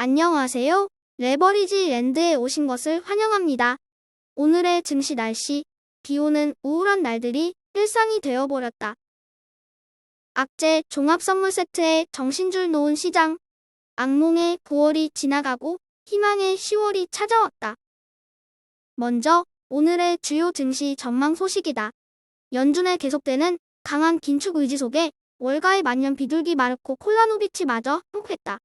안녕하세요. 레버리지 랜드에 오신 것을 환영합니다. 오늘의 증시 날씨, 비 오는 우울한 날들이 일상이 되어버렸다. 악재 종합선물 세트에 정신줄 놓은 시장. 악몽의 9월이 지나가고 희망의 10월이 찾아왔다. 먼저 오늘의 주요 증시 전망 소식이다. 연준의 계속되는 강한 긴축 의지 속에 월가의 만년 비둘기 마르코 콜라노비치마저 혹했다.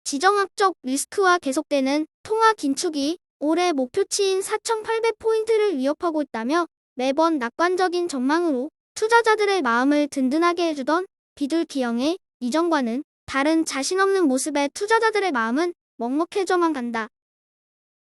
지정학적 리스크와 계속되는 통화 긴축이 올해 목표치인 4,800포인트를 위협하고 있다며 매번 낙관적인 전망으로 투자자들의 마음을 든든하게 해주던 비둘기형의 이전과는 다른 자신 없는 모습의 투자자들의 마음은 먹먹해져만 간다.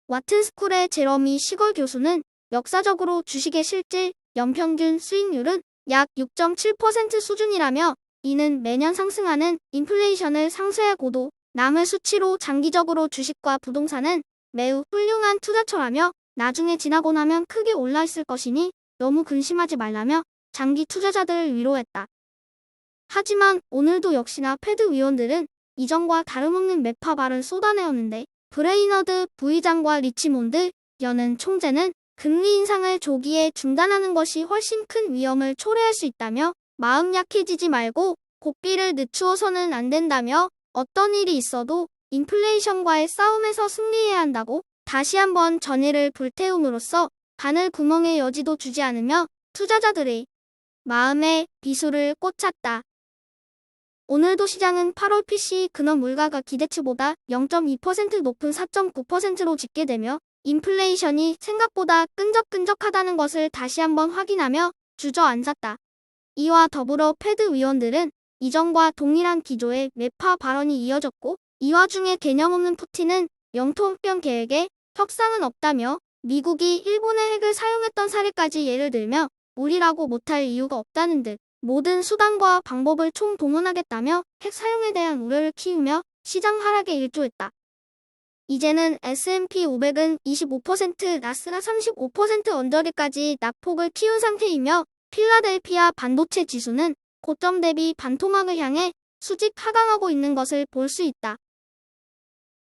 와튼스쿨의 제러미 시걸 교수는 역사적으로 주식의 실질 연평균 수익률은 약 6.7% 수준이라며 이는 매년 상승하는 인플레이션을 상쇄하고도 남을 수치로 장기적으로 주식과 부동산은 매우 훌륭한 투자처라며 나중에 지나고 나면 크게 올라 있을 것이니 너무 근심하지 말라며 장기 투자자들을 위로했다. 하지만 오늘도 역시나 패드 위원들은 이전과 다름없는 매파 발을 쏟아내었는데 브레이너드 부의장과 리치몬드 여는 총재는 금리 인상을 조기에 중단하는 것이 훨씬 큰 위험을 초래할 수 있다며 마음 약해지지 말고 고삐를 늦추어서는 안 된다며 어떤 일이 있어도 인플레이션과의 싸움에서 승리해야 한다고 다시 한번 전의를 불태움으로써 바늘 구멍의 여지도 주지 않으며 투자자들의 마음에 비수를 꽂혔다. 오늘도 시장은 8월 PC 근원 물가가 기대치보다 0.2% 높은 4.9%로 집계되며 인플레이션이 생각보다 끈적끈적하다는 것을 다시 한번 확인하며 주저앉았다. 이와 더불어 패드 위원들은 이전과 동일한 기조의 매파 발언이 이어졌고 이 와중에 개념 없는 푸틴은 영토합병 계획에 협상은 없다며 미국이 일본의 핵을 사용했던 사례까지 예를 들며 우리라고 못할 이유가 없다는 듯 모든 수단과 방법을 총동원하겠다며 핵 사용에 대한 우려를 키우며 시장 하락에 일조했다. 이제는 S&P 500은 25%, 나스가 35% 언저리까지 낙폭을 키운 상태이며 필라델피아 반도체 지수는 고점 대비 반토막을 향해 수직 하강하고 있는 것을 볼 수 있다.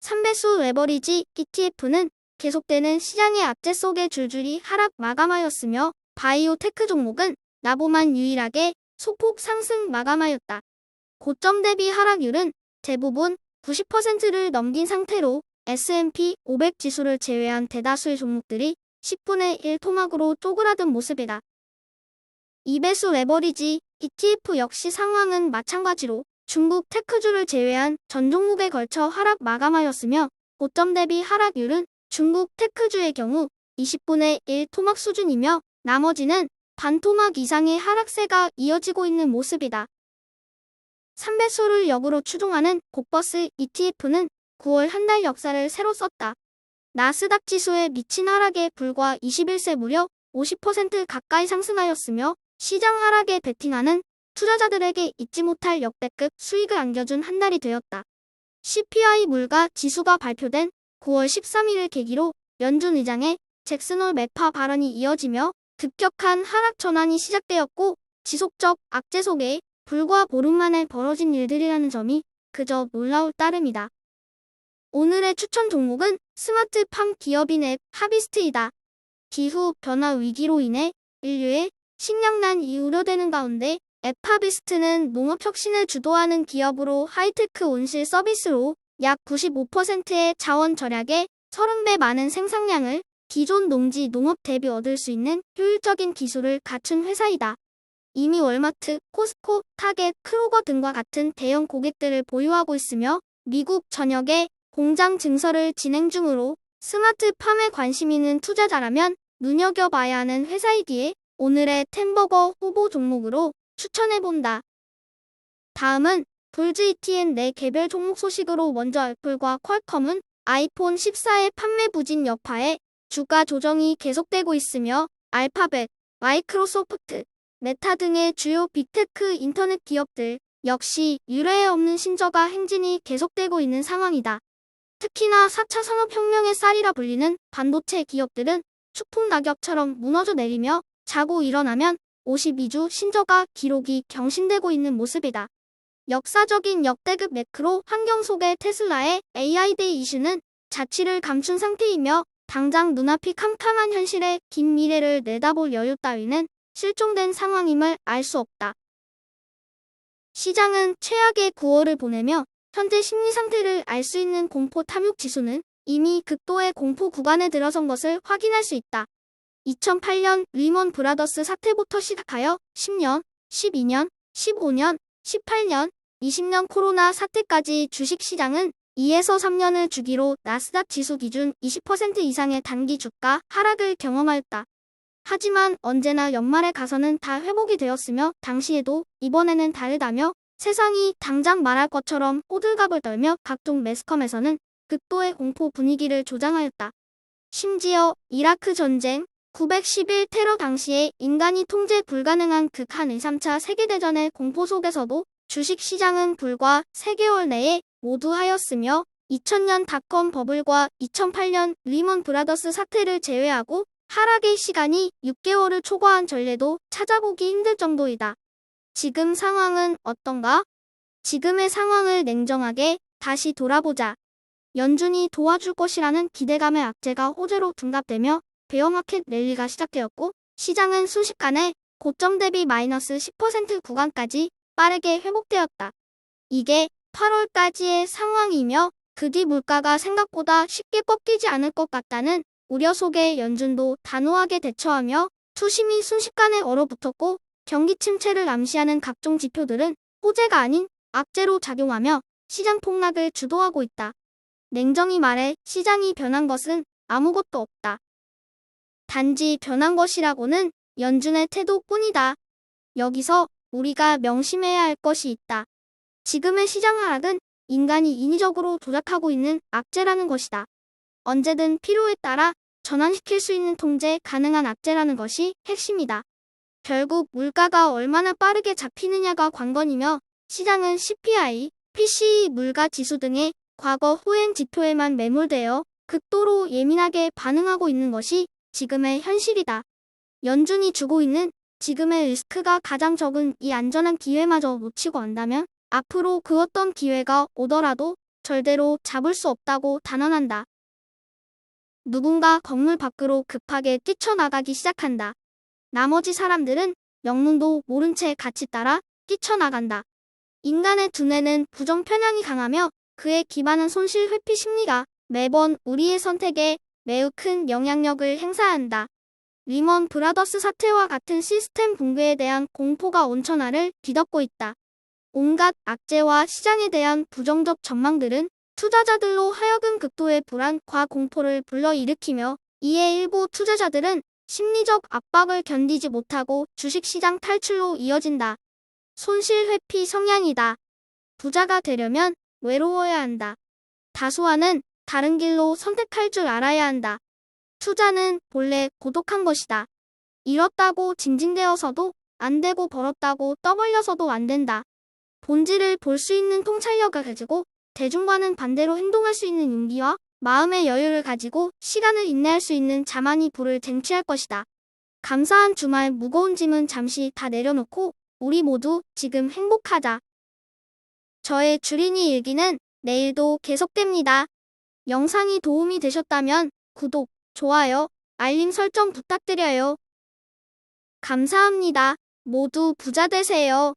3배수 레버리지 ETF는 계속되는 시장의 악재 속에 줄줄이 하락 마감하였으며 바이오 테크 종목은 나보만 유일하게 소폭 상승 마감하였다. 고점 대비 하락률은 대부분 90%를 넘긴 상태로 S&P 500 지수를 제외한 대다수의 종목들이 10분의 1 토막으로 쪼그라든 모습이다. 2배수 레버리지 ETF 역시 상황은 마찬가지로 중국 테크주를 제외한 전 종목에 걸쳐 하락 마감하였으며 고점 대비 하락률은 중국 테크주의 경우 20분의 1 토막 수준이며 나머지는 반토막 이상의 하락세가 이어지고 있는 모습이다. 3배수를 역으로 추종하는 곡버스 ETF는 9월 한 달 역사를 새로 썼다. 나스닥 지수의 미친 하락에 불과 21세 무려 50% 가까이 상승하였으며 시장 하락에 베팅하는 투자자들에게 잊지 못할 역대급 수익을 안겨준 한 달이 되었다. CPI 물가 지수가 발표된 9월 13일을 계기로 연준 의장의 잭슨 홀 매파 발언이 이어지며 급격한 하락 전환이 시작되었고 지속적 악재 속에 불과 보름 만에 벌어진 일들이라는 점이 그저 놀라울 따름이다. 오늘의 추천 종목은 스마트팜 기업인 앱 하비스트이다. 기후 변화 위기로 인해 인류의 식량난이 우려되는 가운데 앱 하비스트는 농업 혁신을 주도하는 기업으로 하이테크 온실 서비스로 약 95%의 자원 절약에 30배 많은 생산량을 기존 농지 농업 대비 얻을 수 있는 효율적인 기술을 갖춘 회사이다. 이미 월마트, 코스코, 타겟, 크로거 등과 같은 대형 고객들을 보유하고 있으며 미국 전역에 공장 증설을 진행 중으로 스마트팜에 관심 있는 투자자라면 눈여겨봐야 하는 회사이기에 오늘의 템버거 후보 종목으로 추천해본다. 다음은 불즈 ETN 내 개별 종목 소식으로 먼저 애플과 퀄컴은 아이폰 14의 판매 부진 여파에 주가 조정이 계속되고 있으며 알파벳, 마이크로소프트, 메타 등의 주요 빅테크 인터넷 기업들 역시 유례에 없는 신저가 행진이 계속되고 있는 상황이다. 특히나 4차 산업혁명의 쌀이라 불리는 반도체 기업들은 추풍 낙엽처럼 무너져 내리며 자고 일어나면 52주 신저가 기록이 경신되고 있는 모습이다. 역사적인 역대급 매크로 환경 속의 테슬라의 AI데이 이슈는 자취를 감춘 상태이며 당장 눈앞이 캄캄한 현실에 긴 미래를 내다볼 여유 따위는 실종된 상황임을 알 수 없다. 시장은 최악의 9월을 보내며 현재 심리 상태를 알 수 있는 공포 탐욕 지수는 이미 극도의 공포 구간에 들어선 것을 확인할 수 있다. 2008년 리먼 브라더스 사태부터 시작하여 10년, 12년, 15년, 18년, 20년 코로나 사태까지 주식시장은 2에서 3년을 주기로 나스닥 지수 기준 20% 이상의 단기 주가 하락을 경험하였다. 하지만 언제나 연말에 가서는 다 회복이 되었으며 당시에도 이번에는 다르다며 세상이 당장 말할 것처럼 호들갑을 떨며 각종 매스컴에서는 극도의 공포 분위기를 조장하였다. 심지어 이라크 전쟁, 911 테러 당시에 인간이 통제 불가능한 극한 의3차 세계대전의 공포 속에서도 주식시장은 불과 3개월 내에 모두 하였으며 2000년 닷컴 버블과 2008년 리먼 브라더스 사태를 제외하고 하락의 시간이 6개월을 초과한 전례도 찾아보기 힘들 정도이다. 지금 상황은 어떤가? 지금의 상황을 냉정하게 다시 돌아보자. 연준이 도와줄 것이라는 기대감의 악재가 호재로 둔갑되며 베어마켓 랠리가 시작되었고 시장은 순식간에 고점 대비 마이너스 10% 구간까지 빠르게 회복되었다. 이게 8월까지의 상황이며 그 뒤 물가가 생각보다 쉽게 꺾이지 않을 것 같다는 우려 속에 연준도 단호하게 대처하며 투심이 순식간에 얼어붙었고 경기 침체를 암시하는 각종 지표들은 호재가 아닌 악재로 작용하며 시장 폭락을 주도하고 있다. 냉정히 말해 시장이 변한 것은 아무것도 없다. 단지 변한 것이라고는 연준의 태도뿐이다. 여기서 우리가 명심해야 할 것이 있다. 지금의 시장 하락은 인간이 인위적으로 조작하고 있는 악재라는 것이다. 언제든 필요에 따라 전환시킬 수 있는 통제 가능한 악재라는 것이 핵심이다. 결국 물가가 얼마나 빠르게 잡히느냐가 관건이며 시장은 CPI, PCE 물가 지수 등의 과거 후행 지표에만 매몰되어 극도로 예민하게 반응하고 있는 것이 지금의 현실이다. 연준이 주고 있는 지금의 리스크가 가장 적은 이 안전한 기회마저 놓치고 한다면 앞으로 그 어떤 기회가 오더라도 절대로 잡을 수 없다고 단언한다. 누군가 건물 밖으로 급하게 뛰쳐나가기 시작한다. 나머지 사람들은 영문도 모른 채 같이 따라 뛰쳐나간다. 인간의 두뇌는 부정 편향이 강하며 그에 기반한 손실 회피 심리가 매번 우리의 선택에 매우 큰 영향력을 행사한다. 리먼 브라더스 사태와 같은 시스템 붕괴에 대한 공포가 온천하를 뒤덮고 있다. 온갖 악재와 시장에 대한 부정적 전망들은 투자자들로 하여금 극도의 불안과 공포를 불러일으키며 이에 일부 투자자들은 심리적 압박을 견디지 못하고 주식시장 탈출로 이어진다. 손실 회피 성향이다. 부자가 되려면 외로워야 한다. 다수화는 다른 길로 선택할 줄 알아야 한다. 투자는 본래 고독한 것이다. 잃었다고 징징대어서도 안 되고 벌었다고 떠벌려서도 안 된다. 본질을 볼 수 있는 통찰력을 가지고 대중과는 반대로 행동할 수 있는 용기와 마음의 여유를 가지고 시간을 인내할 수 있는 자만이 부를 쟁취할 것이다. 감사한 주말 무거운 짐은 잠시 다 내려놓고 우리 모두 지금 행복하자. 저의 주린이 일기는 내일도 계속됩니다. 영상이 도움이 되셨다면 구독, 좋아요, 알림 설정 부탁드려요. 감사합니다. 모두 부자 되세요.